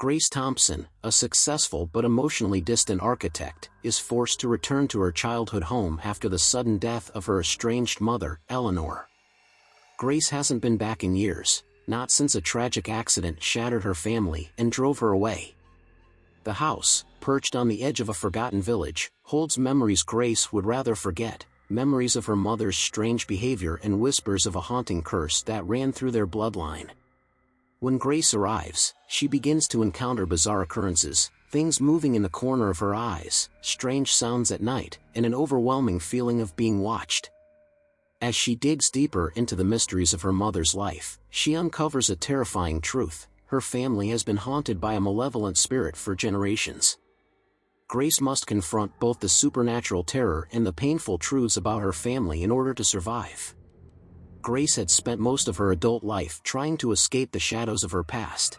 Grace Thompson, a successful but emotionally distant architect, is forced to return to her childhood home after the sudden death of her estranged mother, Eleanor. Grace hasn't been back in years, not since a tragic accident shattered her family and drove her away. The house, perched on the edge of a forgotten village, holds memories Grace would rather forget, memories of her mother's strange behavior and whispers of a haunting curse that ran through their bloodline. When Grace arrives, she begins to encounter bizarre occurrences, things moving in the corner of her eyes, strange sounds at night, and an overwhelming feeling of being watched. As she digs deeper into the mysteries of her mother's life, she uncovers a terrifying truth: her family has been haunted by a malevolent spirit for generations. Grace must confront both the supernatural terror and the painful truths about her family in order to survive. Grace had spent most of her adult life trying to escape the shadows of her past.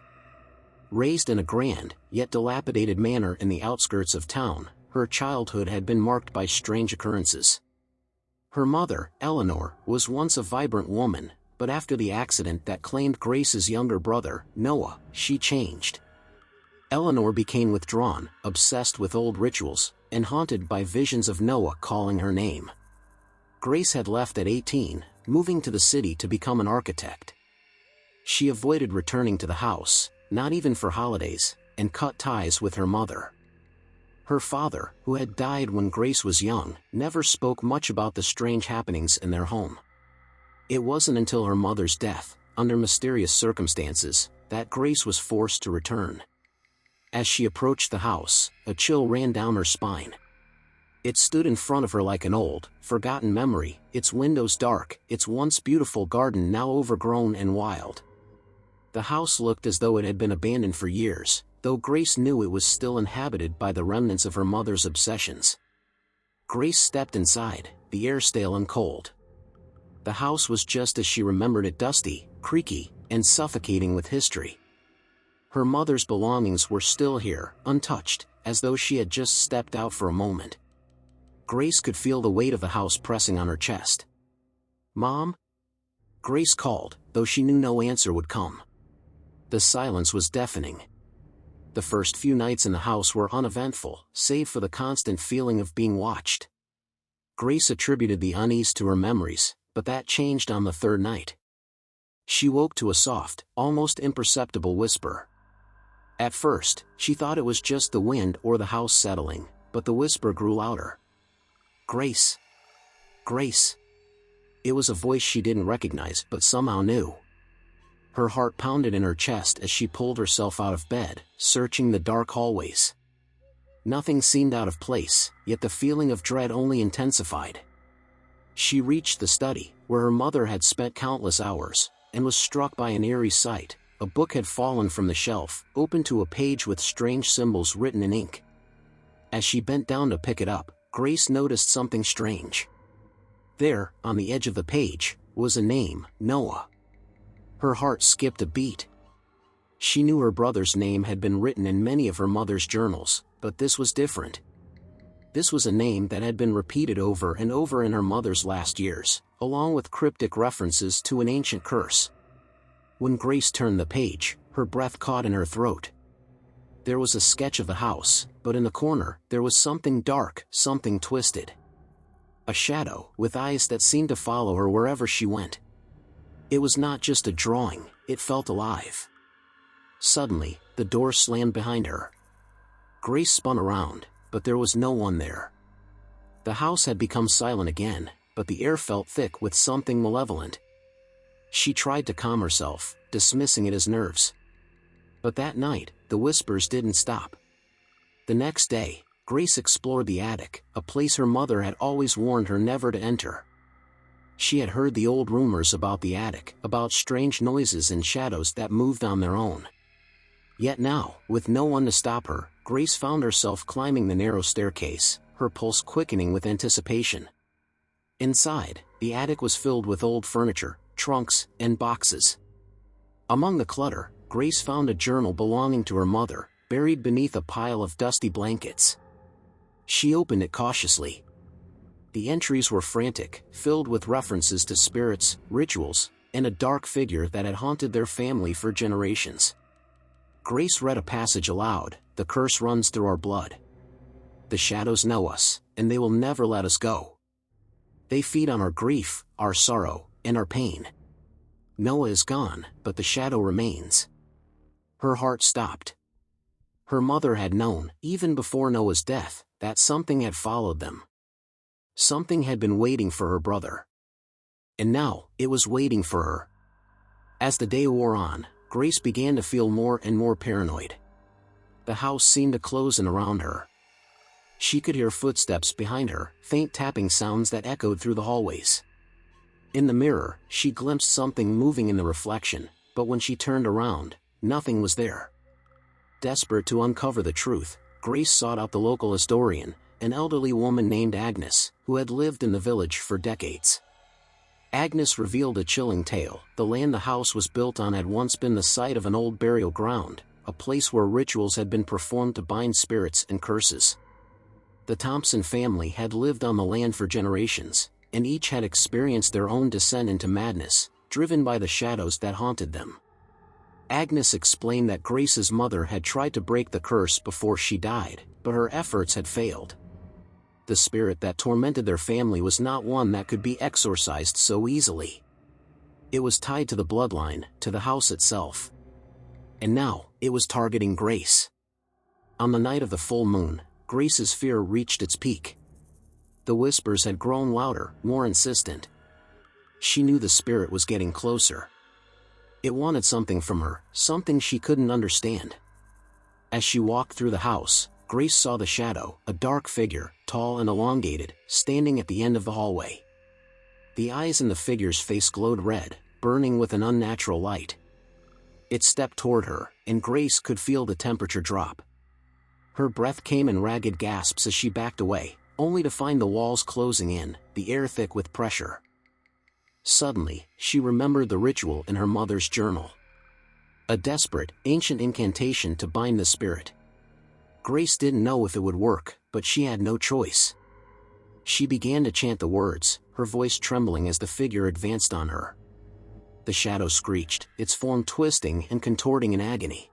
Raised in a grand, yet dilapidated manor in the outskirts of town, her childhood had been marked by strange occurrences. Her mother, Eleanor, was once a vibrant woman, but after the accident that claimed Grace's younger brother, Noah, she changed. Eleanor became withdrawn, obsessed with old rituals, and haunted by visions of Noah calling her name. Grace had left at 18, moving to the city to become an architect. She avoided returning to the house, not even for holidays, and cut ties with her mother. Her father, who had died when Grace was young, never spoke much about the strange happenings in their home. It wasn't until her mother's death, under mysterious circumstances, that Grace was forced to return. As she approached the house, a chill ran down her spine. It stood in front of her like an old, forgotten memory, its windows dark, its once beautiful garden now overgrown and wild. The house looked as though it had been abandoned for years, though Grace knew it was still inhabited by the remnants of her mother's obsessions. Grace stepped inside, the air stale and cold. The house was just as she remembered it: dusty, creaky, and suffocating with history. Her mother's belongings were still here, untouched, as though she had just stepped out for a moment. Grace could feel the weight of the house pressing on her chest. "Mom?" Grace called, though she knew no answer would come. The silence was deafening. The first few nights in the house were uneventful, save for the constant feeling of being watched. Grace attributed the unease to her memories, but that changed on the third night. She woke to a soft, almost imperceptible whisper. At first, she thought it was just the wind or the house settling, but the whisper grew louder. "Grace. Grace." It was a voice she didn't recognize but somehow knew. Her heart pounded in her chest as she pulled herself out of bed, searching the dark hallways. Nothing seemed out of place, yet the feeling of dread only intensified. She reached the study, where her mother had spent countless hours, and was struck by an eerie sight. A book had fallen from the shelf, open to a page with strange symbols written in ink. As she bent down to pick it up, Grace noticed something strange. There, on the edge of the page, was a name: Noah. Her heart skipped a beat. She knew her brother's name had been written in many of her mother's journals, but this was different. This was a name that had been repeated over and over in her mother's last years, along with cryptic references to an ancient curse. When Grace turned the page, her breath caught in her throat. There was a sketch of the house, but in the corner, there was something dark, something twisted. A shadow, with eyes that seemed to follow her wherever she went. It was not just a drawing, it felt alive. Suddenly, the door slammed behind her. Grace spun around, but there was no one there. The house had become silent again, but the air felt thick with something malevolent. She tried to calm herself, dismissing it as nerves. But that night, the whispers didn't stop. The next day, Grace explored the attic, a place her mother had always warned her never to enter. She had heard the old rumors about the attic, about strange noises and shadows that moved on their own. Yet now, with no one to stop her, Grace found herself climbing the narrow staircase, her pulse quickening with anticipation. Inside, the attic was filled with old furniture, trunks, and boxes. Among the clutter, Grace found a journal belonging to her mother, buried beneath a pile of dusty blankets. She opened it cautiously. The entries were frantic, filled with references to spirits, rituals, and a dark figure that had haunted their family for generations. Grace read a passage aloud. The curse runs through our blood. The shadows know us, and they will never let us go. They feed on our grief, our sorrow, and our pain. Noah is gone, but the shadow remains. Her heart stopped. Her mother had known, even before Noah's death, that something had followed them. Something had been waiting for her brother. And now, it was waiting for her. As the day wore on, Grace began to feel more and more paranoid. The house seemed to close in around her. She could hear footsteps behind her, faint tapping sounds that echoed through the hallways. In the mirror, she glimpsed something moving in the reflection, but when she turned around, nothing was there. Desperate to uncover the truth, Grace sought out the local historian, an elderly woman named Agnes, who had lived in the village for decades. Agnes revealed a chilling tale. The land the house was built on had once been the site of an old burial ground, a place where rituals had been performed to bind spirits and curses. The Thompson family had lived on the land for generations, and each had experienced their own descent into madness, driven by the shadows that haunted them. Agnes explained that Grace's mother had tried to break the curse before she died, but her efforts had failed. The spirit that tormented their family was not one that could be exorcised so easily. It was tied to the bloodline, to the house itself. And now, it was targeting Grace. On the night of the full moon, Grace's fear reached its peak. The whispers had grown louder, more insistent. She knew the spirit was getting closer. It wanted something from her, something she couldn't understand. As she walked through the house, Grace saw the shadow, a dark figure, tall and elongated, standing at the end of the hallway. The eyes in the figure's face glowed red, burning with an unnatural light. It stepped toward her, and Grace could feel the temperature drop. Her breath came in ragged gasps as she backed away, only to find the walls closing in, the air thick with pressure. Suddenly, she remembered the ritual in her mother's journal. A desperate, ancient incantation to bind the spirit. Grace didn't know if it would work, but she had no choice. She began to chant the words, her voice trembling as the figure advanced on her. The shadow screeched, its form twisting and contorting in agony.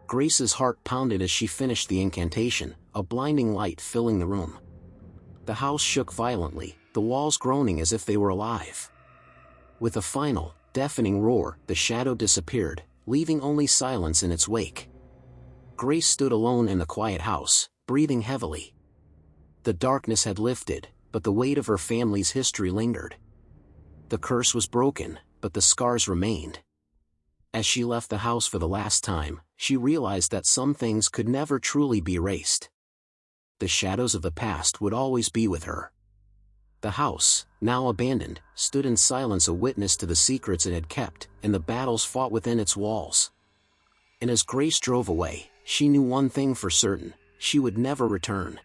Grace's heart pounded as she finished the incantation, a blinding light filling the room. The house shook violently, the walls groaning as if they were alive. With a final, deafening roar, the shadow disappeared, leaving only silence in its wake. Grace stood alone in the quiet house, breathing heavily. The darkness had lifted, but the weight of her family's history lingered. The curse was broken, but the scars remained. As she left the house for the last time, she realized that some things could never truly be erased. The shadows of the past would always be with her. The house, now abandoned, stood in silence, a witness to the secrets it had kept, and the battles fought within its walls. And as Grace drove away, she knew one thing for certain: she would never return.